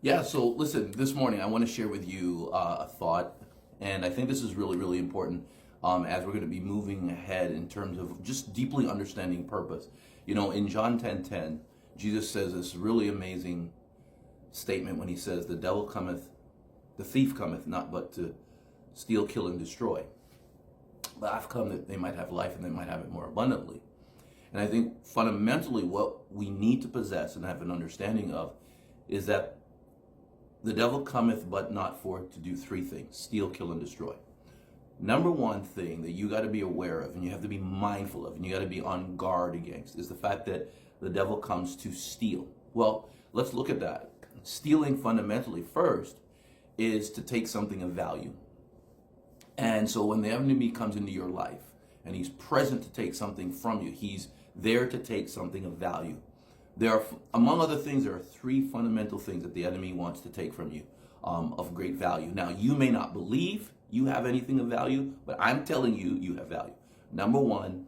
Yeah, so listen, this morning I want to share with you a thought, and I think this is really, really important as we're going to be moving ahead in terms of just deeply understanding purpose. You know, in John 10:10, Jesus says this really amazing statement when he says, "The devil cometh, the thief cometh not but to steal, kill, and destroy. But I've come that they might have life and they might have it more abundantly." And I think fundamentally what we need to possess and have an understanding of is that the devil cometh but not for to do three things: steal, kill, and destroy. Number one thing that you got to be aware of and you have to be mindful of and you got to be on guard against is the fact that the devil comes to steal. Well, let's look at that. Stealing fundamentally first is to take something of value. And so when the enemy comes into your life and he's present to take something from you, he's there to take something of value. There are, among other things, there are three fundamental things that the enemy wants to take from you of great value. Now, you may not believe you have anything of value, but I'm telling you, you have value. Number one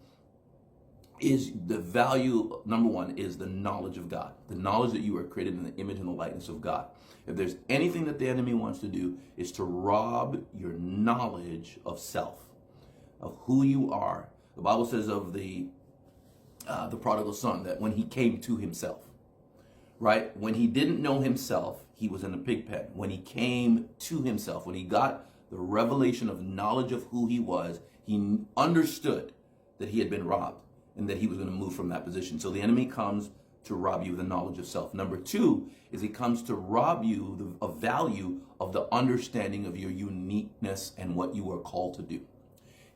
is the knowledge of God, the knowledge that you are created in the image and the likeness of God. If there's anything that the enemy wants to do, is to rob your knowledge of self, of who you are. The Bible says of the prodigal son that when he came to himself, right? When he didn't know himself, he was in a pig pen. When he came to himself, when he got the revelation of knowledge of who he was, he understood that he had been robbed and that he was going to move from that position. So the enemy comes to rob you of the knowledge of self. Number two is he comes to rob you of value of the understanding of your uniqueness and what you are called to do.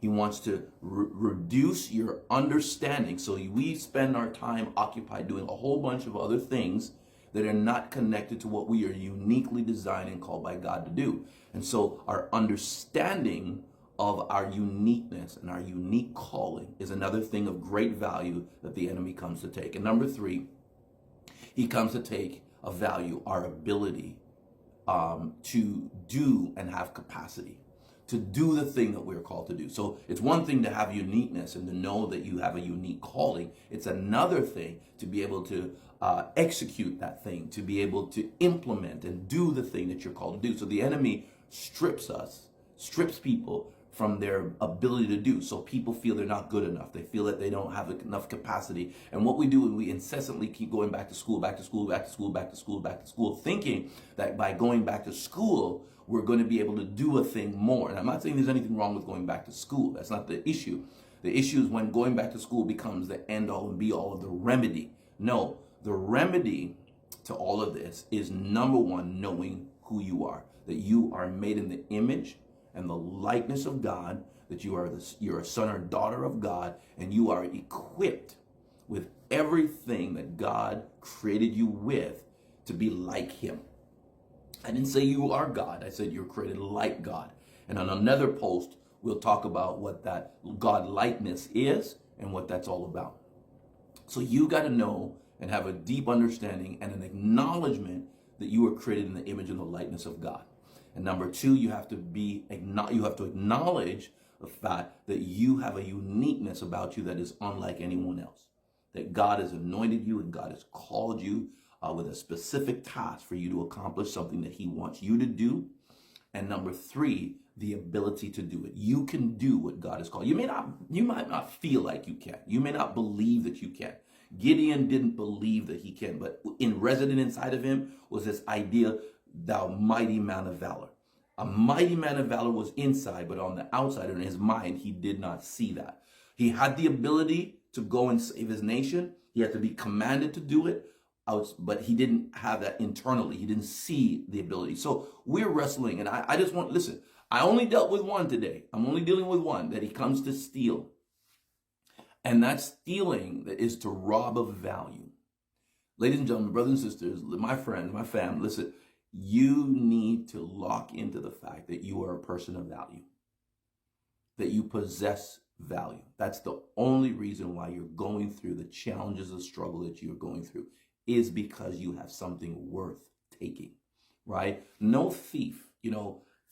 He wants to reduce your understanding. So we spend our time occupied doing a whole bunch of other things that are not connected to what we are uniquely designed and called by God to do. And so our understanding of our uniqueness and our unique calling is another thing of great value that the enemy comes to take. And number three, he comes to take a value, our ability to do and have capacity, to do the thing that we're called to do. So it's one thing to have uniqueness and to know that you have a unique calling. It's another thing to be able to execute that thing, to be able to implement and do the thing that you're called to do. So the enemy strips people from their ability to do. So people feel they're not good enough. They feel that they don't have enough capacity. And what we do is we incessantly keep going back to school, back to school, back to school, back to school, back to school, thinking that by going back to school, we're going to be able to do a thing more. And I'm not saying there's anything wrong with going back to school. That's not the issue. The issue is when going back to school becomes the end all and be all of the remedy. No, the remedy to all of this is number one, knowing who you are, that you are made in the image and the likeness of God, that you're a son or daughter of God, and you are equipped with everything that God created you with to be like him. I didn't say you are God. I said you're created like God. And on another post, we'll talk about what that God likeness is and what that's all about. So you got to know and have a deep understanding and an acknowledgement that you were created in the image and the likeness of God. And number two, you have to acknowledge the fact that you have a uniqueness about you that is unlike anyone else. That God has anointed you and God has called you with a specific task for you to accomplish something that he wants you to do. And number three, the ability to do it. You can do what God has called. You might not feel like you can. You may not believe that you can. Gideon didn't believe that he can, but resident inside of him was this idea, thou mighty man of valor. A mighty man of valor was inside, but on the outside, in his mind, he did not see that. He had the ability to go and save his nation. He had to be commanded to do it, but he didn't have that internally. He didn't see the ability. So we're wrestling, and I just want, listen, I only dealt with one today. I'm only dealing with one, that he comes to steal. And that stealing is to rob of value. Ladies and gentlemen, brothers and sisters, my friends, my family, listen, you need to lock into the fact that you are a person of value, that you possess value. That's the only reason why you're going through the challenges, the struggle that you're going through, is because you have something worth taking, right? No thief,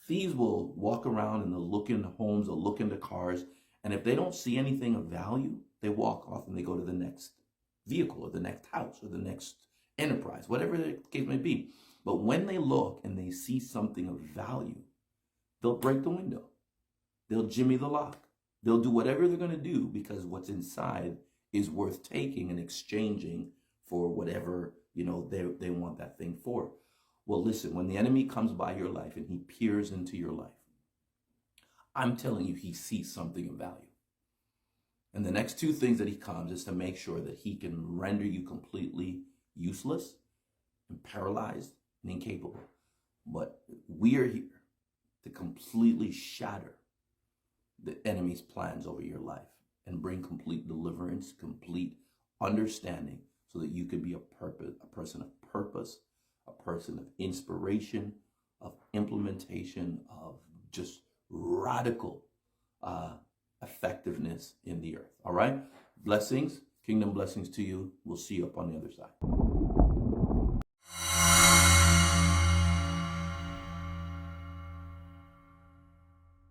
thieves will walk around and they'll look into homes, they'll look into cars, and if they don't see anything of value, they walk off and they go to the next vehicle or the next house or the next enterprise, whatever the case may be. But when they look and they see something of value, they'll break the window. They'll jimmy the lock. They'll do whatever they're going to do because what's inside is worth taking and exchanging for whatever, they want that thing for. Well, listen, when the enemy comes by your life and he peers into your life, I'm telling you, he sees something of value. And the next two things that he comes is to make sure that he can render you completely useless and paralyzed and incapable. But we are here to completely shatter the enemy's plans over your life and bring complete deliverance, complete understanding, so that you could be a person of purpose, a person of inspiration, of implementation, of just radical effectiveness in the earth. All right? Blessings, kingdom blessings to you. We'll see you up on the other side.